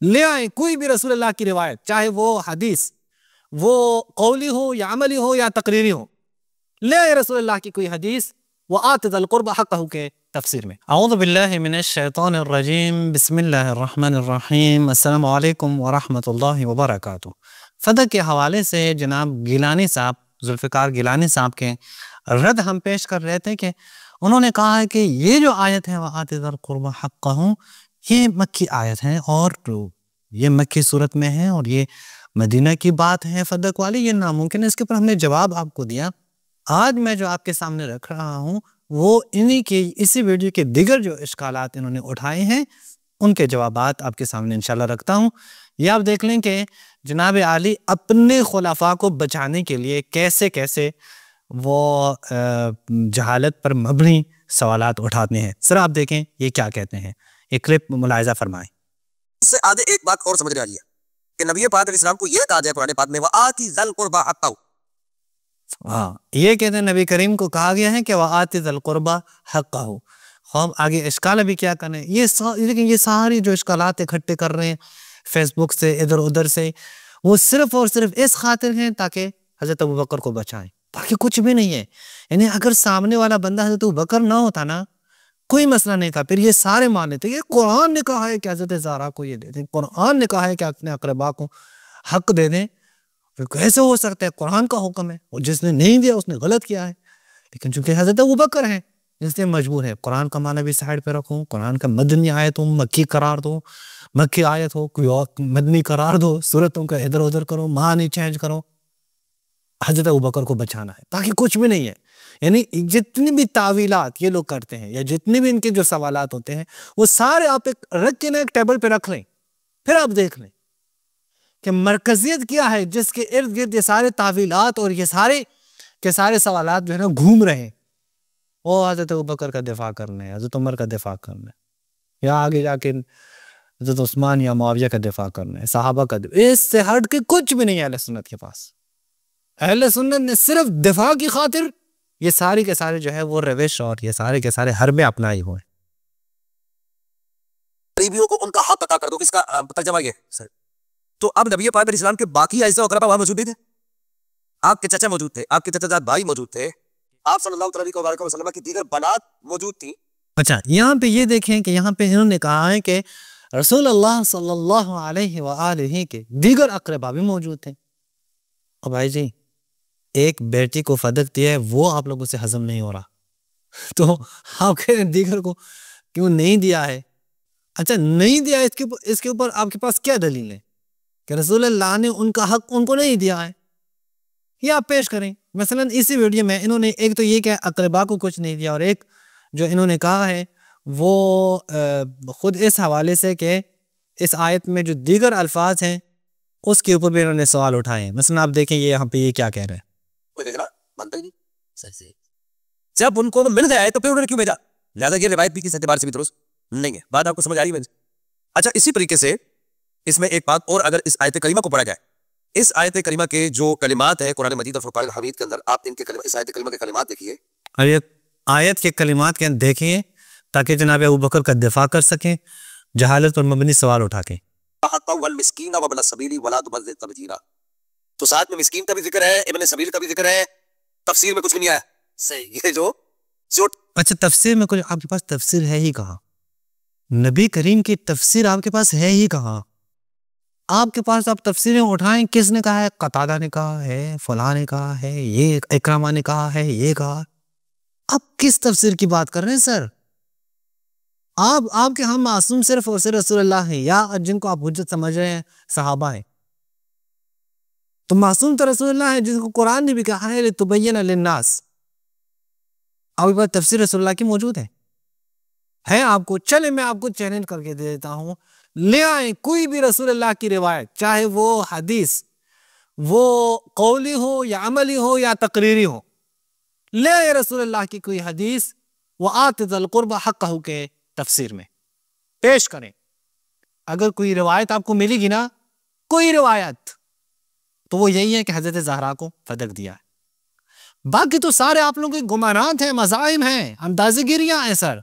لے آئیں کوئی بھی رسول اللہ کی روایت، چاہے وہ حدیث وہ قولی ہو یا عملی ہو یا تقریری ہو، لے آئے رسول اللہ کی کوئی حدیث وآت ذی القربى حقہ کے تفسیر میں۔ اعوذ باللہ من الشیطان الرجیم، بسم اللہ الرحمن الرحیم، السلام علیکم ورحمۃ اللہ وبرکاتہ۔ فدق کے حوالے سے جناب گیلانی صاحب، ذوالفقار گیلانی صاحب کے رد ہم پیش کر رہے تھے کہ انہوں نے کہا ہے کہ یہ جو آیت ہے وآت ذی القربى حقہ، یہ مکی آیت ہے اور یہ مکی صورت میں ہے اور یہ مدینہ کی بات ہے فدق والی، یہ ناممکن ہے۔ اس کے اوپر ہم نے جواب آپ کو دیا۔ آج میں جو آپ کے سامنے رکھ رہا ہوں وہ اسی ویڈیو کے دیگر جو اشکالات انہوں نے اٹھائے ہیں ان کے جوابات آپ کے سامنے انشاءاللہ رکھتا ہوں۔ یہ آپ دیکھ لیں کہ جناب علی اپنے خلفاء کو بچانے کے لیے کیسے کیسے وہ جہالت پر مبنی سوالات اٹھاتے ہیں۔ سر آپ دیکھیں یہ کیا کہتے ہیں، یہ کلپ ملاحظہ فرمائیں۔ اس سے آگے ایک بات اور سمجھ میں آ رہی ہے کہ نبی پاک علیہ السلام کو یہ کہا جائے قرآن پاک میں وآت ذی القربى حقہ۔ ہاں یہ کہتے ہیں نبی کریم کو کہا گیا ہے کہ وآت ذی القربى حقہ۔ ہم آگے اشکال ابھی کیا کریں، یہ ساری جو اشکالات اکٹھے کر رہے ہیں فیس بک سے ادھر ادھر سے، وہ صرف اور صرف اس خاطر ہیں تاکہ حضرت ابوبکر کو بچائیں، باقی کچھ بھی نہیں ہے۔ یعنی اگر سامنے والا بندہ حضرت ابوبکر نہ ہوتا نا کوئی مسئلہ نہیں تھا، پھر یہ سارے مان لیتے یہ قرآن نے کہا ہے کہ حضرت زہرا کو یہ دے دیں، قرآن نے کہا ہے کہ اپنے اقربا کو حق دے دیں، کیسے ہو سکتا ہے؟ قرآن کا حکم ہے اور جس نے نہیں دیا اس نے غلط کیا ہے۔ لیکن چونکہ حضرت ابوبکر ہیں اس لیے مجبور ہے قرآن کا معنی بھی سائڈ پہ رکھوں، قرآن کا مدنی آیت ہو مکی قرار دو، مکی آیت ہو کوئی اور مدنی قرار دو، صورتوں کا ادھر ادھر کرو، معنی چینج کرو، حضرت ابوبکر کو بچانا ہے، باقی کچھ بھی نہیں ہے۔ یعنی جتنی بھی تعویلات یہ لوگ کرتے ہیں یا جتنے بھی ان کے جو سوالات ہوتے ہیں وہ سارے آپ رکھ کے نا ایک ٹیبل پہ رکھ لیں، پھر آپ دیکھ لیں کہ مرکزیت کیا ہے جس کے ارد گرد یہ سارے تعویلات اور یہ سارے کے سارے سوالات جو ہے نا گھوم رہے ہیں۔ وہ حضرت ابوبکر کا دفاع کرنا ہے، حضرت عمر کا دفاع کرنا ہے، یا آگے جا کے حضرت عثمان یا معاویہ کا دفاع کرنا ہے، صحابہ کا دفاع، اس سے ہٹ کے کچھ بھی نہیں ہے اہل سنت کے پاس۔ اہل سنت نے صرف دفاع کی خاطر یہ سارے کے سارے جو ہے وہ روش اور یہ سارے کے سارے حربے اپنائے ہوئے ہیں۔ قریبیوں کو ان کا حق عطا کر دو، اس کا ترجمہ یہ سر۔ تو اب نبی پاک علیہ السلام کے باقی اعزاء و اقربا وہاں موجود نہیں تھے؟ آپ کے چچا موجود تھے، آپ کے چچا زاد بھائی موجود تھے، آپ صلی اللہ علیہ وسلم کی دیگر بنات موجود تھیں۔ اچھا یہاں پہ یہ دیکھیں کہ یہاں پہ انہوں نے کہا ہے کہ رسول اللہ صلی اللہ علیہ وآلہ کے دیگر اقربا بھی موجود تھے۔ اور بھائی جی ایک بیٹی کو فدق دیا ہے وہ آپ لوگوں سے ہضم نہیں ہو رہا، تو آپ کہہ رہے ہیں دیگر کو کیوں نہیں دیا ہے؟ اچھا نہیں دیا اس کے اوپر آپ کے پاس کیا دلیل ہے کہ رسول اللہ نے ان کا حق ان کو نہیں دیا ہے؟ یہ آپ پیش کریں۔ مثلا اسی ویڈیو میں انہوں نے ایک تو یہ کہ اقربا کو کچھ نہیں دیا، اور ایک جو انہوں نے کہا ہے وہ خود اس حوالے سے کہ اس آیت میں جو دیگر الفاظ ہیں اس کے اوپر بھی انہوں نے سوال اٹھائے ہیں۔ مثلا آپ دیکھیں یہ یہاں پہ یہ کیا کہہ رہے ہیں، جب ان کو مل گیا تو پھر انہوں نے کیوں بھیجا؟ لہٰذا یہ روایت بھی کس اعتبار سے بھی درست نہیں ہے۔ بات آپ کو سمجھ آ رہی ہے؟ اچھا اسی طریقے سے اس میں ایک بات اور، اگر اس آیت کریمہ کو پڑھا جائے، اس آیت کریمہ کے جو کلمات ہیں قرآن مجید اور فرقان الحمید کے اندر، آپ ان کے اس آیت کریمہ کے کلمات دیکھیے، آیت کے کلمات کے دیکھیں تاکہ جناب ابوبکر کا دفاع کر سکیں جہالت پر مبنی سوال اٹھا کے۔ تو ساتھ میں مسکین کا بھی ذکر ہے، ابن سبیل کا بھی ذکر ہے، تفسیر میں کچھ بھی نہیں آیا۔ صحیح، یہ جو اچھا تفسیر میں کچھ آپ کے پاس تفسیر ہے ہی کہاں؟ نبی کریم کی تفسیر آپ کے پاس ہے ہی کہاں؟ آپ کے پاس آپ تفسیریں اٹھائیں، کس نے کہا ہے؟ قتادہ نے کہا ہے، فلاں نے کہا ہے، یہ اکرامہ نے کہا ہے، یہ کہا۔ آپ کس تفسیر کی بات کر رہے ہیں سر؟ آپ کے ہم معصوم صرف اور صرف رسول اللہ ہیں، یا جن کو آپ حجت سمجھ رہے ہیں صحابہ ہیں، تو معصوم تو رسول اللہ ہے جن کو قرآن نے بھی کہا ہے لِتُبَيِّنَ لِلنَّاسِ۔ آپ کے پاس تفسیر رسول اللہ کی موجود ہے آپ کو؟ چلے میں آپ کو چیلنج کر کے دے دیتا ہوں، لے آئیں کوئی بھی رسول اللہ کی روایت، چاہے وہ حدیث وہ قولی ہو یا عملی ہو یا تقریری ہو، لے آئے رسول اللہ کی کوئی حدیث وآت ذی القربى حقہ کے تفسیر میں پیش کریں۔ اگر کوئی روایت آپ کو ملے گی نا، کوئی روایت، تو وہ یہی ہے کہ حضرت زہرا کو فدق دیا ہے۔ باقی تو سارے آپ لوگوں کے گمانات ہیں، مزاعم ہیں، اندازے گیریاں ہیں سر،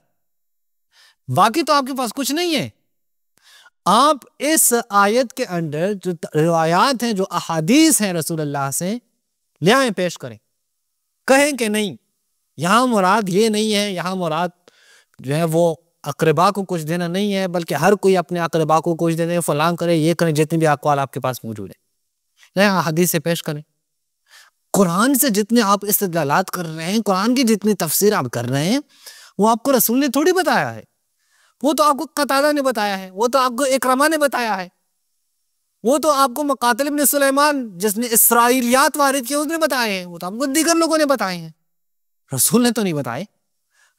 باقی تو آپ کے پاس کچھ نہیں ہے۔ آپ اس آیت کے اندر جو روایات ہیں، جو احادیث ہیں رسول اللہ سے، لے آئیں، پیش کریں، کہیں کہ نہیں یہاں مراد یہ نہیں ہے، یہاں مراد جو ہے وہ اقربا کو کچھ دینا نہیں ہے، بلکہ ہر کوئی اپنے اقربا کو کچھ دے دے، فلاں کرے، یہ کریں، جتنے بھی اقوال آپ کے پاس موجود ہیں لے احادیث سے پیش کریں۔ قرآن سے جتنے آپ استدلالات کر رہے ہیں، قرآن کی جتنی تفسیر آپ کر رہے ہیں، وہ آپ کو رسول نے تھوڑی بتایا ہے، وہ تو آپ کو قتادہ نے بتایا ہے، وہ تو آپ کو اکرمہ نے بتایا ہے، وہ تو آپ کو مقاتل ابن سلیمان جس نے اسرائیلیات وارد کیے اس نے بتائے ہیں، وہ تو آپ کو دیگر لوگوں نے بتائے ہیں، رسول نے تو نہیں بتائے۔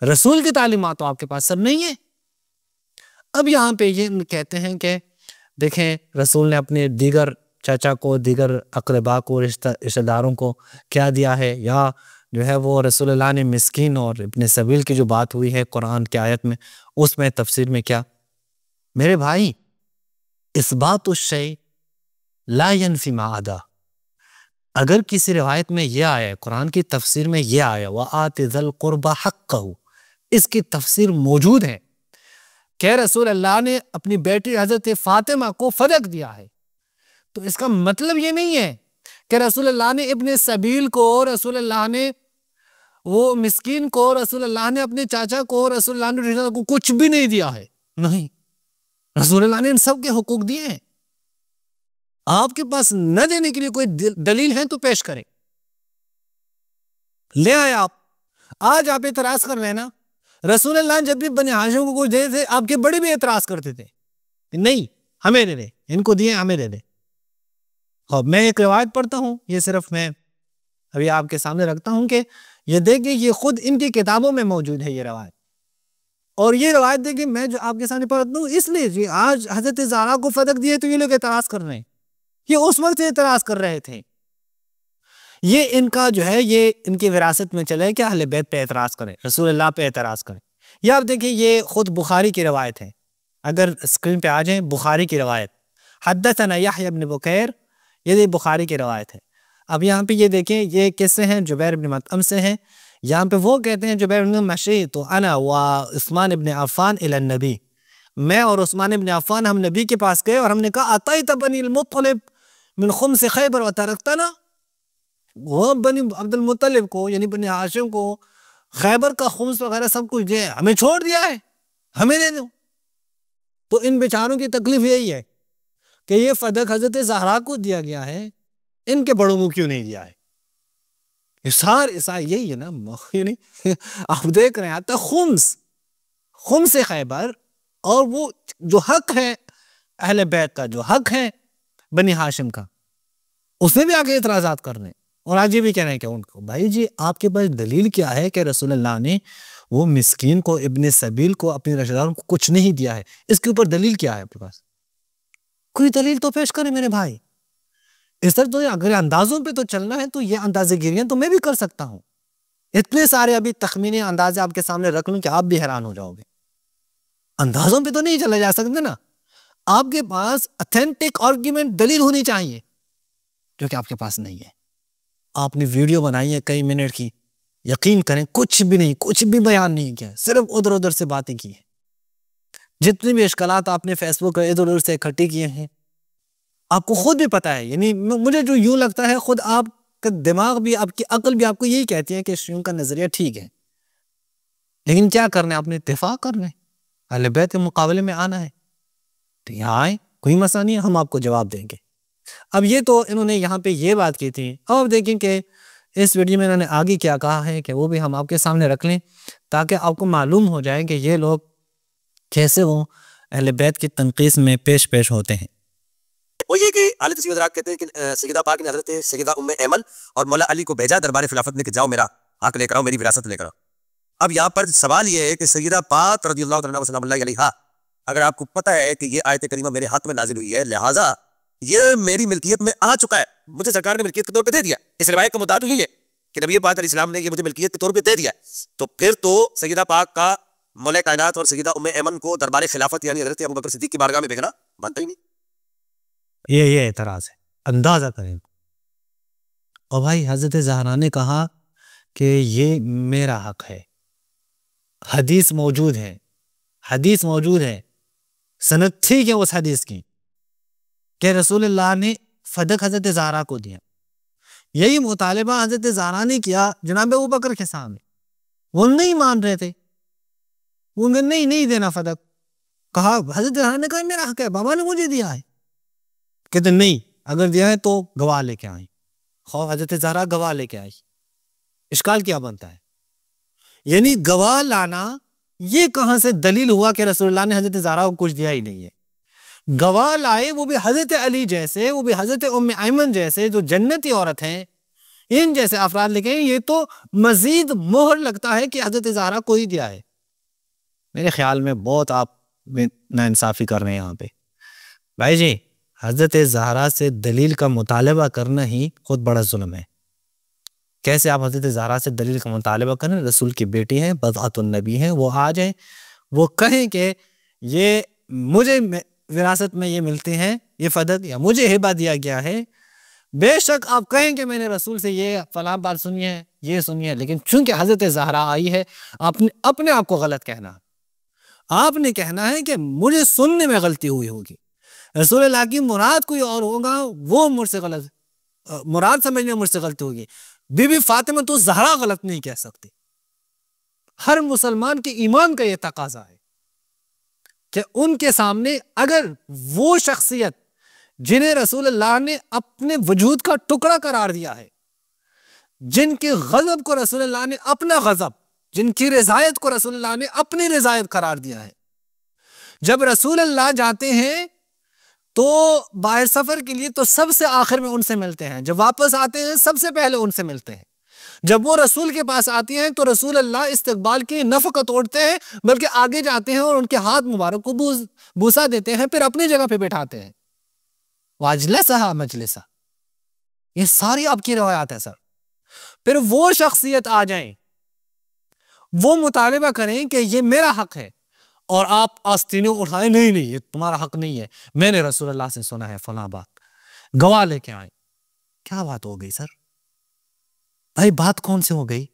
رسول کی تعلیمات تو آپ کے پاس سب نہیں ہے۔ اب یہاں پہ یہ کہتے ہیں کہ دیکھیں رسول نے اپنے دیگر چچا کو، دیگر اقربا کو، رشتہ داروں کو کیا دیا ہے، یا جو ہے وہ رسول اللہ نے مسکین اور ابن سبیل کی جو بات ہوئی ہے قرآن کی آیت میں، اس میں تفسیر میں کیا؟ میرے بھائی، اثبات الشیء لا ینفی ما عدا، اگر کسی روایت میں یہ آیا ہے، قرآن کی تفسیر میں یہ آیا وَآتِ ذَا الْقُرْبَ حَقَّهُ، اس کی تفسیر موجود ہے کہ رسول اللہ نے اپنی بیٹی حضرت فاطمہ کو فدق دیا ہے، تو اس کا مطلب یہ نہیں ہے کہ رسول اللہ نے ابن سبیل کو، رسول اللہ نے وہ مسکین کو، رسول اللہ نے اپنے چاچا کو، رسول اللہ نے رشتہ دار کو کچھ بھی نہیں دیا ہے، نہیں، رسول اللہ نے ان سب کے حقوق دیے ہیں۔ آپ کے پاس نہ دینے کے لیے کوئی دلیل ہے تو پیش کریں، لے آئے آپ۔ آج آپ اعتراض کر رہے ہیں نا، رسول اللہ جب بھی بنی ہاشم کو کچھ دے تھے، آپ کے بڑے بھی اعتراض کرتے تھے، نہیں ہمیں دے دے، ان کو دیے ہمیں دے دے۔ اور میں ایک روایت پڑھتا ہوں، یہ صرف میں ابھی آپ کے سامنے رکھتا ہوں کہ یہ دیکھیں، یہ خود ان کی کتابوں میں موجود ہے یہ روایت، اور یہ روایت دیکھیں میں جو آپ کے سامنے پڑھتا ہوں، اس لیے جی آج حضرت زہرا کو فدق دیے تو یہ لوگ اعتراض کر رہے ہیں، یہ اس وقت سے اعتراض کر رہے تھے، یہ ان کا جو ہے یہ ان کی وراثت میں چلے کہ اہل بیت پہ اعتراض کریں، رسول اللہ پہ اعتراض کریں۔ یہ آپ دیکھیں، یہ خود بخاری کی روایت ہے، اگر اسکرین پہ آ جائیں، بخاری کی روایت، حدثنا یحییٰ بن بکیر، یہ بخاری کی روایت ہے۔ اب یہاں پہ یہ دیکھیں، یہ کس سے ہیں؟ جبیر بن مطعم سے ہیں۔ یہاں پہ وہ کہتے ہیں جبیر بن مشیت انا و عثمان بن عفان الی النبی، میں اور عثمان بن عفان ہم نبی کے پاس گئے اور ہم نے کہا اعطیت بنی المطلب من خمس خیبر وترکتنا، وہ بنی عبد المطلب کو یعنی بنی ہاشم کو خیبر کا خمس وغیرہ سب کچھ دے، ہمیں چھوڑ دیا ہے، ہمیں دے دو۔ تو ان بیچاروں کی تکلیف یہی ہے کہ یہ فدق حضرت زہرا کو دیا گیا ہے، ان کے بڑوں کو کیوں نہیں دیا ہے؟ یہی ہے نا، یعنی آپ دیکھ رہے ہیں آتا خمس خیبر، اور وہ جو حق ہے اہل بیت کا، جو حق ہے بنی ہاشم کا، اس میں بھی آگے اعتراضات کر رہے ہیں، اور آج یہ بھی کہہ رہے ہیں کہ ان کو بھائی جی آپ کے پاس دلیل کیا ہے کہ رسول اللہ نے وہ مسکین کو، ابن سبیل کو، اپنے رشتہ داروں کو کچھ نہیں دیا ہے؟ اس کے اوپر دلیل کیا ہے آپ کے پاس؟ کوئی دلیل تو پیش کریں میرے بھائی۔ اس طرح تو اگر اندازوں پہ تو چلنا ہے تو یہ اندازہ گیریاں تو میں بھی کر سکتا ہوں، اتنے سارے ابھی تخمینے اندازے آپ کے سامنے رکھ لوں کہ آپ بھی حیران ہو جاؤ گے۔ اندازوں پہ تو نہیں چلا جا سکتا نا، آپ کے پاس اتھینٹک آرگیومنٹ، دلیل ہونی چاہیے، جو کہ آپ کے پاس نہیں ہے۔ آپ نے ویڈیو بنائی ہے کئی منٹ کی، یقین کریں کچھ بھی نہیں، کچھ بھی بیان نہیں کیا، صرف ادھر ادھر سے باتیں کی ہیں۔ جتنی بھی اشکالات آپ نے فیس بک ادھر ادھر سے اکٹھے کیے ہیں، آپ کو خود بھی پتا ہے، یعنی مجھے جو یوں لگتا ہے خود آپ کا دماغ بھی، آپ کی عقل بھی آپ کو یہی کہتی ہے کہ شیعوں کا نظریہ ٹھیک ہے، لیکن کیا کرنا ہے؟ آپ نے اتفاق کرنا ہے، اہل بیت کے مقابلے میں آنا ہے، تو یہاں آئیں، کوئی مسئلہ نہیں ہے، ہم آپ کو جواب دیں گے۔ اب یہ تو انہوں نے یہاں پہ یہ بات کی تھی، اب دیکھیں کہ اس ویڈیو میں انہوں نے آگے کیا کہا ہے، کہ وہ بھی ہم آپ کے سامنے رکھ لیں تاکہ آپ کو معلوم ہو جائے کہ یہ لوگ کیسے وہ اہل بیت کی تنقیص میں پیش ہوتے ہیں۔ وہ یہ کہ اعلی تشریح حضرات کہتے ہیں کہ سیدہ پاک نے حضرت سیدہ ام ایمن اور مولا علی کو بھیجا دربار خلافت میں کہ جاؤ میرا حق لے کر آؤ، میری وراثت لے کر آؤ۔ اب یہاں پر سوال یہ ہے کہ سیدہ پاک رضی اللہ تعالیٰ وسلم اللہ علیہا، اگر آپ کو پتہ ہے کہ یہ آیت کریمہ میرے حق میں نازل ہوئی ہے، لہٰذا یہ میری ملکیت میں آ چکا ہے، مجھے سرکار نے ملکیت کے طور پہ دے دیا، اس روایت کا مطابق یہ ہے کہ نبی پاک علیہ السلام نے یہ مجھے ملکیت کے طور پہ دے دیا، تو پھر تو سیدہ پاک کا مولا کائنات اور سیدہ ام ایمن کو دربار خلافت یعنی حضرت ابوبکر صدیق کی بارگاہ میں بھیجنا بنتا ہی نہیں۔ یہ اعتراض ہے، اندازہ کریں۔ اور بھائی حضرت زہرا نے کہا کہ یہ میرا حق ہے، حدیث موجود ہے، حدیث موجود ہے، سند ٹھیک ہے اس حدیث کی کہ رسول اللہ نے فدق حضرت زہرا کو دیا. یہی مطالبہ حضرت زہرا نے کیا جناب ابوبکر کے سامنے. وہ نہیں مان رہے تھے, وہ نہیں دینا فدق. کہا حضرت زہرا نے کہا میرا حق ہے, بابا نے مجھے دیا ہے. کہتے نہیں, اگر دیا ہے تو گواہ لے کے آئیں. خواب حضرت زہرا گواہ لے کے آئی. اشکال کیا بنتا ہے؟ یعنی گواہ لانا یہ کہاں سے دلیل ہوا کہ رسول اللہ نے حضرت زہرا کو کچھ دیا ہی نہیں ہے؟ گواہ لائے وہ بھی حضرت علی جیسے, وہ بھی حضرت ام ایمن جیسے جو جنتی عورت ہیں, ان جیسے افراد لے کے. یہ تو مزید مہر لگتا ہے کہ حضرت زہرا کو ہی دیا ہے. میرے خیال میں بہت آپ ناانصافی کر رہے ہیں یہاں پہ. بھائی جی, حضرت زہرا سے دلیل کا مطالبہ کرنا ہی خود بڑا ظلم ہے. کیسے آپ حضرت زہرا سے دلیل کا مطالبہ کریں؟ رسول کی بیٹی ہیں, بضعۃ النبی ہیں, وہ آ جائیں, وہ کہیں کہ یہ مجھے وراثت میں یہ ملتے ہیں, یہ فدق یا مجھے ہبہ دیا گیا ہے. بے شک آپ کہیں کہ میں نے رسول سے یہ فلاں بات سنی ہے, یہ سنی ہے, لیکن چونکہ حضرت زہرا آئی ہے, آپ نے اپنے آپ کو غلط کہنا. آپ نے کہنا ہے کہ مجھے سننے میں غلطی ہوئی ہوگی, رسول اللہ کی مراد کوئی اور ہوگا, وہ مجھ سے غلط مراد سمجھنے میں مجھ سے غلطی ہوگی. بی بی فاطمہ تو زہرا غلط نہیں کہہ سکتی. ہر مسلمان کے ایمان کا یہ تقاضا ہے کہ ان کے سامنے اگر وہ شخصیت جنہیں رسول اللہ نے اپنے وجود کا ٹکڑا قرار دیا ہے, جن کے غضب کو رسول اللہ نے اپنا غضب, جن کی رضایت کو رسول اللہ نے اپنی رضایت قرار دیا ہے, جب رسول اللہ جاتے ہیں تو باہر سفر کے لیے تو سب سے آخر میں ان سے ملتے ہیں, جب واپس آتے ہیں سب سے پہلے ان سے ملتے ہیں. جب وہ رسول کے پاس آتی ہیں تو رسول اللہ استقبال کی نہ فقط توڑتے ہیں بلکہ آگے جاتے ہیں اور ان کے ہاتھ مبارک کو بوسا دیتے ہیں, پھر اپنی جگہ پہ بیٹھاتے ہیں. واجلسہا مجلسہ, یہ ساری آپ کی روایات ہے سر. پھر وہ شخصیت آ جائیں, وہ مطالبہ کریں کہ یہ میرا حق ہے, اور آپ آستینوں اٹھائیں, نہیں یہ تمہارا حق نہیں ہے, میں نے رسول اللہ سے سنا ہے فلاں بات, گواہ لے کے آئیں. کیا بات ہو گئی سر؟ بھائی بات کون سے ہو گئی؟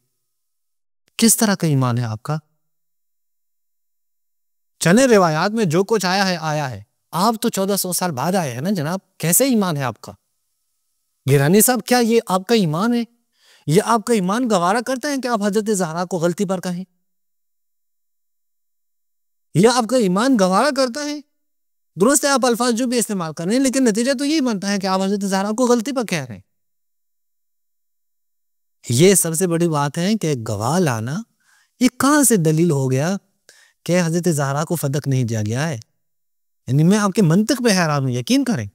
کس طرح کا ایمان ہے آپ کا؟ چلے روایات میں جو کچھ آیا ہے. آپ تو 1400 سال بعد آئے ہیں نا جناب, کیسے ایمان ہے آپ کا؟ گیلانی صاحب, کیا یہ آپ کا ایمان ہے؟ یہ آپ کا ایمان گوارا کرتا ہے کہ آپ حضرت زہرا کو غلطی پر کہیں؟ یہ آپ کا ایمان گوارا کرتا ہے؟ درست ہے آپ الفاظ جو بھی استعمال کر رہے ہیں, لیکن نتیجہ تو یہی بنتا ہے کہ آپ حضرت زہرا کو غلطی پر کہہ رہے ہیں. یہ سب سے بڑی بات ہے کہ گواہ لانا یہ کہاں سے دلیل ہو گیا کہ حضرت زہرا کو فدق نہیں دیا گیا ہے؟ یعنی میں آپ کے منطق پہ حیران ہوں, یقین کریں.